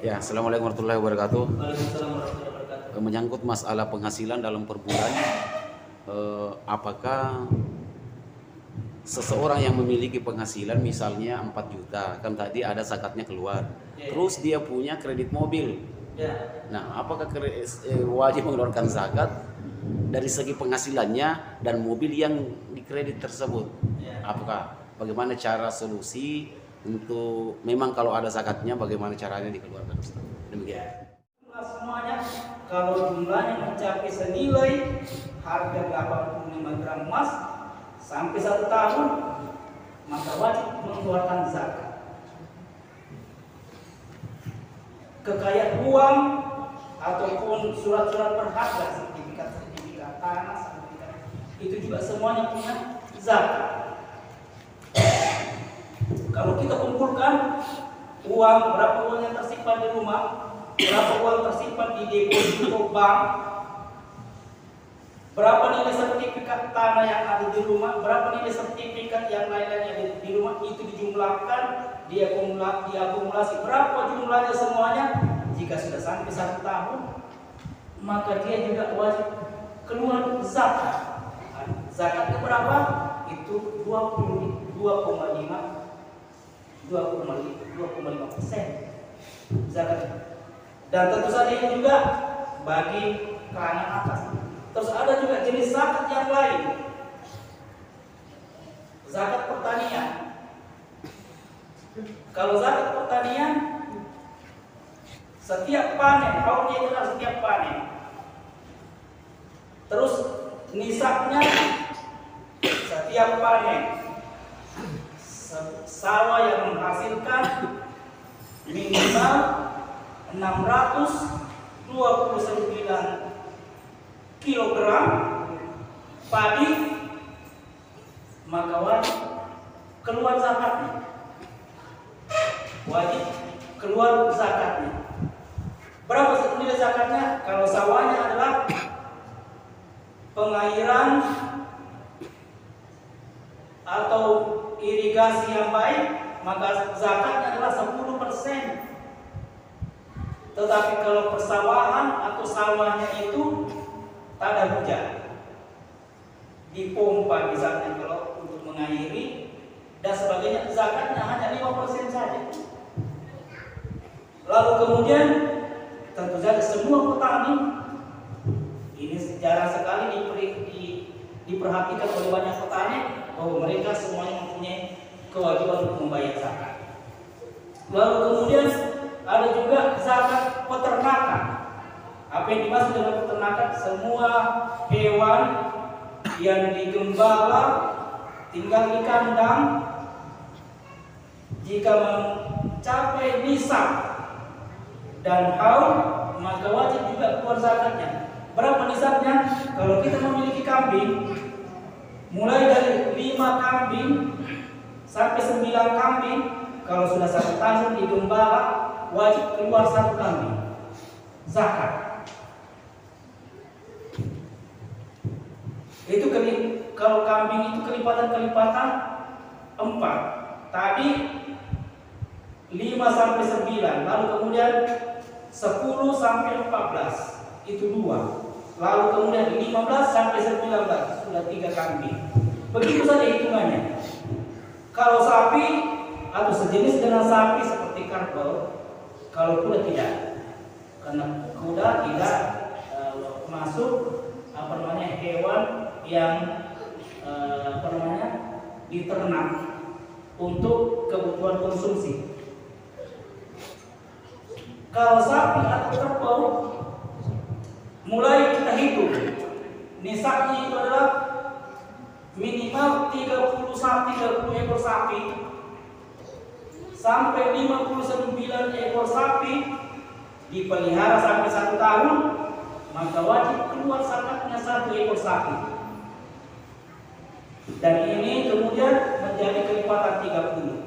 Ya, Assalamualaikum warahmatullahi wabarakatuh. Waalaikumsalam warahmatullahi wabarakatuh. Menyangkut masalah penghasilan dalam per bulan, apakah seseorang yang memiliki penghasilan misalnya 4 juta, kan tadi ada zakatnya keluar, terus dia punya kredit mobil. Nah, apakah wajib mengeluarkan zakat dari segi penghasilannya dan mobil yang dikredit tersebut? Bagaimana cara solusi untuk memang kalau ada zakatnya bagaimana caranya dikeluarkan? Demikian. Semuanya kalau jumlahnya mencapai senilai harga 85 gram emas sampai 1 tahun, maka wajib mengeluarkan zakat. Kekayaan uang ataupun surat-surat berharga, sertifikat tanah, sertifikat itu juga semuanya punya zakat. Kalau kita kumpulkan uang, berapa uang yang tersimpan di rumah, berapa uang tersimpan di deposito bank, berapa nilai sertifikat tanah yang ada di rumah, berapa nilai sertifikat yang lain-lain yang ada di rumah, itu dijumlahkan, diakumulasi berapa jumlahnya semuanya. Jika sudah sampai 1 tahun, maka dia juga wajib keluar zakat. Zakatnya berapa? Itu 2,5% zakat. Dan tentu saja ini juga bagi kalangan atas. Terus ada juga jenis zakat yang lain. Zakat pertanian. Kalau zakat pertanian, setiap panen, haulnya itu adalah setiap panen. Terus nisabnya setiap panen. Sawah yang menghasilkan minimal 629 kilogram padi, maka wajib keluar zakatnya. Wajib keluar zakatnya. Berapa nilai zakatnya? Kalau sawahnya adalah pengairan atau irigasi yang baik, maka zakatnya adalah 10%. Tetapi kalau persawahan atau sawahnya itu tak ada hujan, dipompa misalnya kalau untuk mengairi dan sebagainya, zakatnya hanya 5% saja. Lalu kemudian tentu saja semua petani ini jarang sekali diperhatikan oleh banyak petani bahwa mereka semuanya mempunyai kewajiban untuk membayar zakat. Lalu kemudian ada juga zakat peternakan. Apa yang dimaksud dengan peternakan? Semua hewan yang digembala tinggal di kandang, jika mencapai nisab dan haul, maka wajib juga keluar zakatnya. Berapa nisabnya? Kalau kita memiliki kambing, mulai dari 5 kambing sampai 9 kambing, kalau sudah 1 tahun digembala, wajib keluar 1 kambing zakat. Itu kalau kambing itu kelipatan 4. Tadi 5 sampai 9, lalu kemudian 10 sampai 14, itu 2. Lalu kemudian 15 sampai 19, sudah 3 kambing. Begitu saja hitungannya. Kalau sapi atau sejenis dengan sapi seperti kerbau, kalau kuda tidak, karena kuda tidak masuk hewan yang diternak untuk kebutuhan konsumsi. Kalau sapi atau kerbau, mulai kita hitung nisabnya itu adalah minimal 30 ekor sapi sampai 59 ekor sapi dipelihara sampai 1 tahun, maka wajib keluar zakatnya 1 ekor sapi. Dan ini kemudian menjadi kelipatan 30.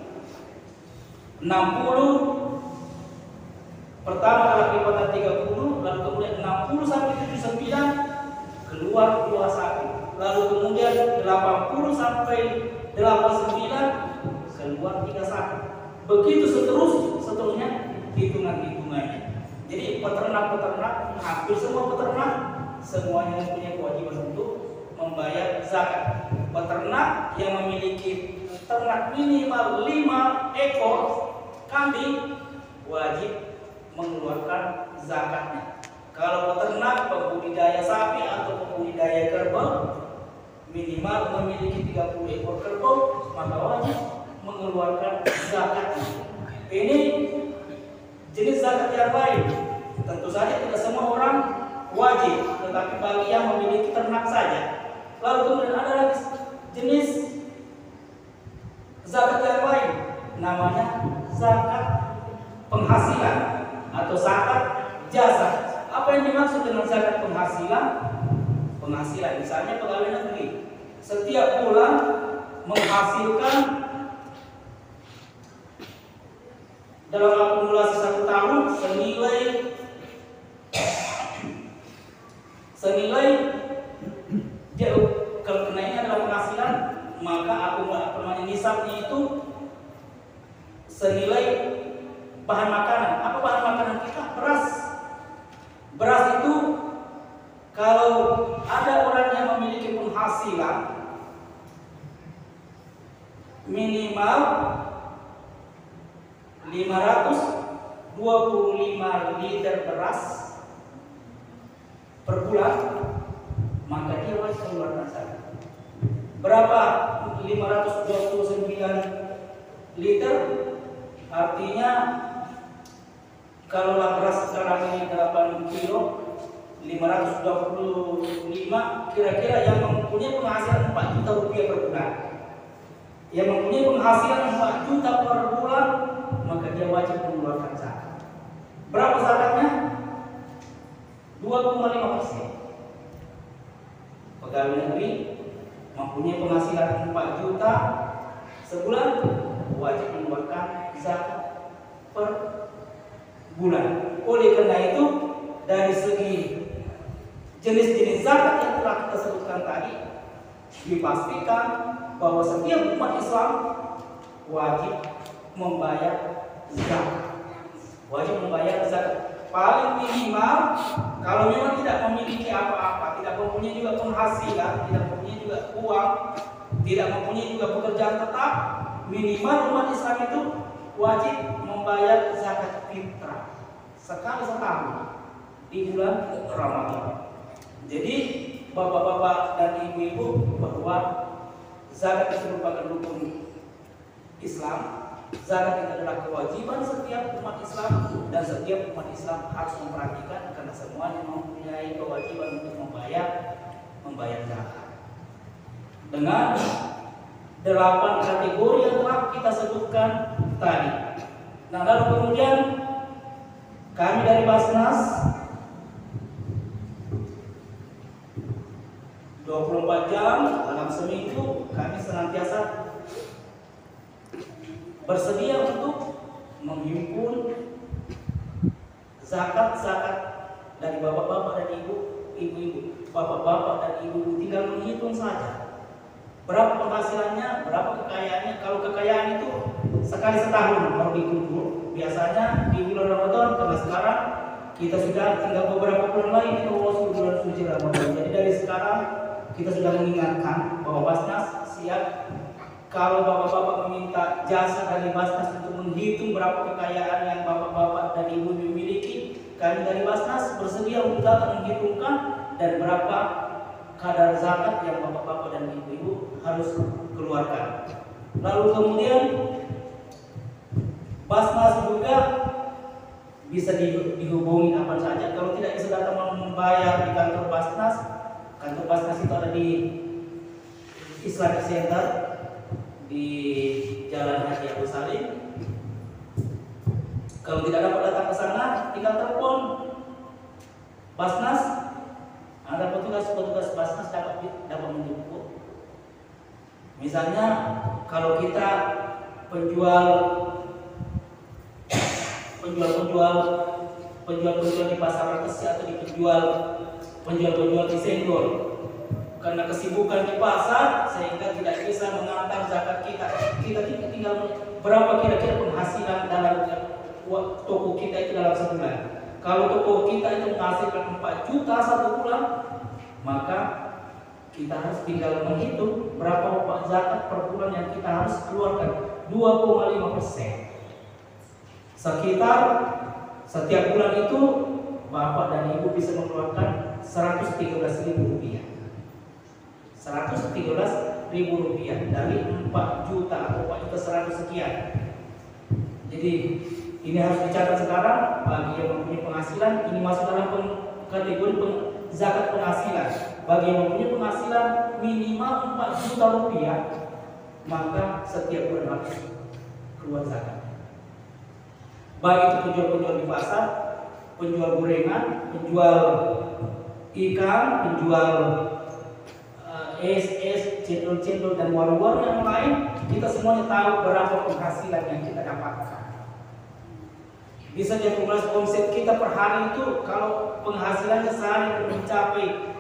60 pertama adalah kelipatan 30, lalu kemudian 60 sampai 79 keluar 2 sapi. Lalu kemudian 80 sampai 89 keluar 3 sapi. Begitu seterusnya hitungan-hitungannya. Jadi peternak-peternak, hampir semua peternak semuanya mempunyai kewajiban untuk membayar zakat. Peternak yang memiliki ternak minimal 5 ekor kambing wajib mengeluarkan zakatnya. Kalau peternak pembudidaya sapi atau pembudidaya kerbau minimal memiliki 30 ekor kerbau, maka wajib mengeluarkan zakatnya. Ini jenis zakat yang lain. Tentu saja tidak semua orang wajib, tetapi bagi yang memiliki ternak saja. Lalu kemudian ada lagi jenis zakat yang lain, namanya zakat penghasilan atau zakat jasa. Apa yang dimaksud dengan zakat penghasilan? Penghasilan misalnya pegawai negeri setiap bulan menghasilkan dalam akumulasi 1 tahun senilai dia kalau kenainya adalah penghasilan, maka akumulasi nisabnya itu senilai bahan makanan. Apa bahan makanan kita? Beras. Beras itu kalau ada orang yang memiliki penghasilan minimal 525 liter beras per bulan, maka dia wajib mengeluarkan zakat. Berapa 529 liter? Artinya kalau beras sekarang ini 8 kilo 525, kira-kira yang mempunyai penghasilan 4 juta rupiah per bulan, yang mempunyai penghasilan 4 juta per bulan, maka dia wajib mengeluarkan zakat. Berapa zakatnya? 2,5%. Pegawai negeri mempunyai penghasilan 4 juta sebulan, wajib mengeluarkan zakat per bulan. Oleh karena itu, dari segi jenis-jenis zakat yang telah kita sebutkan tadi, dipastikan bahwa setiap umat Islam wajib membayar zakat. Wajib membayar zakat. Paling minimal, kalau memang tidak memiliki apa-apa, tidak mempunyai juga penghasilan, tidak mempunyai juga uang, tidak mempunyai juga pekerjaan tetap, minimal umat Islam itu wajib membayar zakat fitrah sekali setahun di bulan Ramadan. Jadi bapak-bapak dan ibu-ibu, bahwa zakat itu merupakan rukun Islam. Zakat itu adalah kewajiban setiap umat Islam, dan setiap umat Islam harus memperhatikan karena semuanya mempunyai kewajiban untuk membayar zakat. Dengan 8 kategori yang telah kita sebutkan tadi. Nah, lalu kemudian kami dari Basnas 24 jam dalam seminggu kami senantiasa bersedia untuk menghimpun zakat-zakat dari bapak-bapak dan ibu-ibu. Bapak-bapak dan ibu tinggal menghitung saja berapa penghasilannya, berapa kekayaannya. Kalau kekayaan itu sekali setahun baru dikumpul. Biasanya di bulan Ramadan, karena sekarang kita sudah tinggal beberapa bulan lagi kita memasuki bulan suci Ramadan. Jadi dari sekarang kita sudah mengingatkan bahwa Basnas siap. Kalau bapak-bapak meminta jasa dari Basnas untuk menghitung berapa kekayaan yang bapak-bapak dan ibu memiliki, kami dari Basnas bersedia untuk datang menghitungkan dan berapa kadar zakat yang bapak-bapak dan ibu-ibu harus keluarkan. Lalu kemudian Basnas juga bisa dihubungi kapan saja. Kalau tidak bisa datang membayar di kantor Basnas itu ada di Islamic Center di Jalan Haji Abu Salim. Kalau tidak dapat datang ke sana, tinggal telepon Basnas. Ada petugas Basnas dapat menjemput. Misalnya kalau kita penjual di pasar Rekesi atau di penjual di Senggol, karena kesibukan di pasar sehingga tidak bisa mengantar zakat kita tinggal berapa kira-kira penghasilan dalam toko kita itu dalam sebulan. Kalau toko kita itu menghasilkan 4 juta satu bulan, maka kita harus tinggal menghitung berapa zakat per bulan yang kita harus keluarkan. 2,5%. Sekitar setiap bulan itu Bapak dan Ibu bisa mengeluarkan Rp113.000. Rp113.000 dari 4 juta atau 4 juta 100 sekian. Jadi ini harus dicatat sekarang bagi yang mempunyai penghasilan. Ini masuk dalam kategori zakat penghasilan. Bagi yang mempunyai penghasilan minimal 4 juta rupiah, maka setiap bulan harus keluar zakat. Baik itu penjual-penjual di pasar, penjual gorengan, penjual ikan, penjual es, cendol-cendol dan warung-warung yang lain, kita semuanya tahu berapa penghasilan yang kita dapatkan. Bisa jadi omset kita per hari itu kalau penghasilannya sehari mencapai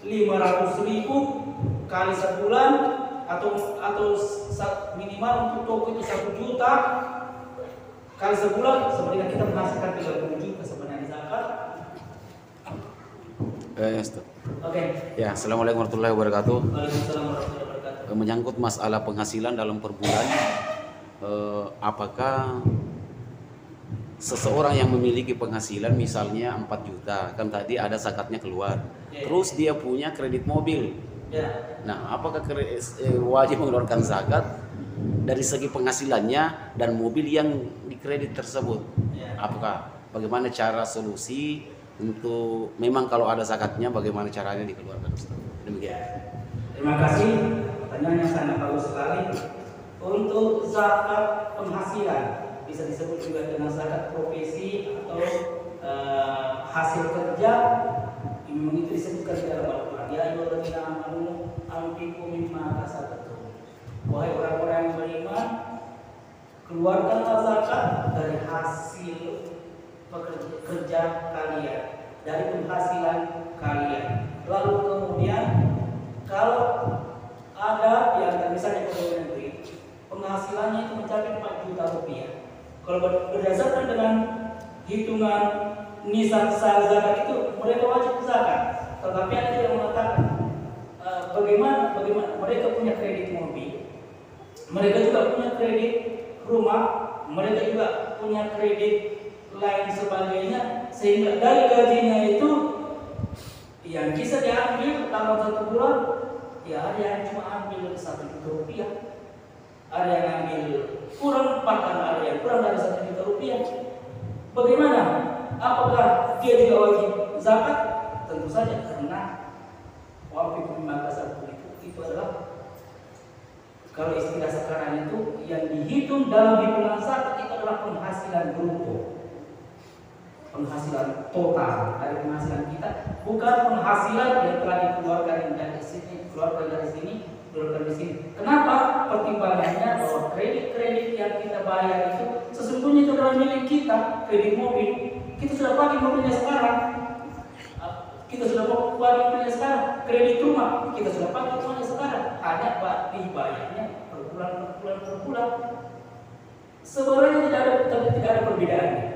500.000 kali sebulan atau minimal untuk toko itu 1 juta kali sebulan, sebenarnya kita menghasilkan 30 juta sebenarnya zakat. Oke. Ya, assalamualaikum warahmatullahi wabarakatuh. Waalaikumsalam warahmatullahi wabarakatuh. Menyangkut masalah penghasilan dalam per bulan, apakah seseorang yang memiliki penghasilan misalnya 4 juta, kan tadi ada zakatnya keluar, terus dia punya kredit mobil. Nah, apakah wajib mengeluarkan zakat dari segi penghasilannya dan mobil yang dikredit tersebut? Apakah bagaimana cara solusi untuk memang kalau ada zakatnya bagaimana caranya dikeluarkan? Demikian. Terima kasih, pertanyaan yang sangat bagus sekali. Untuk zakat penghasilan bisa disebut juga dengan zakat profesi atau hasil kerja, memang itu disebutkan di dalam Al-Quran. Ya ayyuhalladzina amanu anfiqu mimma kasabtum. Wahai orang-orang yang beriman, keluarkanlah zakat dari hasil kerja kalian, dari penghasilan kalian. Lalu kemudian kalau ada yang misalnya pegawai negeri penghasilannya itu mencapai 4 juta rupiah, kalau berdasarkan dengan hitungan nisab zakat itu mereka wajib zakat. Tetapi ada yang mengatakan bagaimana mereka punya kredit mobil, mereka juga punya kredit rumah, mereka juga punya kredit lain sebagainya, sehingga dari gajinya itu yang bisa diambil dalam 1 bulan, ya ada yang cuma ambil 1 juta rupiah, ada yang ambil kurang, bahkan ada yang kurang dari 1 juta rupiah. Bagaimana? Apakah dia juga wajib zakat? Tentu saja, karena wafid mimma kasabtum itu adalah, kalau istilah sekarang itu yang dihitung dalam hitungan zakat itu adalah penghasilan bruto, penghasilan total dari penghasilan kita, bukan penghasilan yang telah dikeluarkan dari sini, keluarkan dari sini, keluarkan di sini. Kenapa? Pertimbangannya bahwa kredit yang kita bayar itu sesungguhnya itu adalah milik kita. Kredit mobil kita sudah pakai mobilnya sekarang, kita sudah pakai mobilnya sekarang. Kredit rumah kita sudah pakai rumahnya sekarang, hanya dibayarnya per bulan. Sebenarnya tidak ada perbedaan.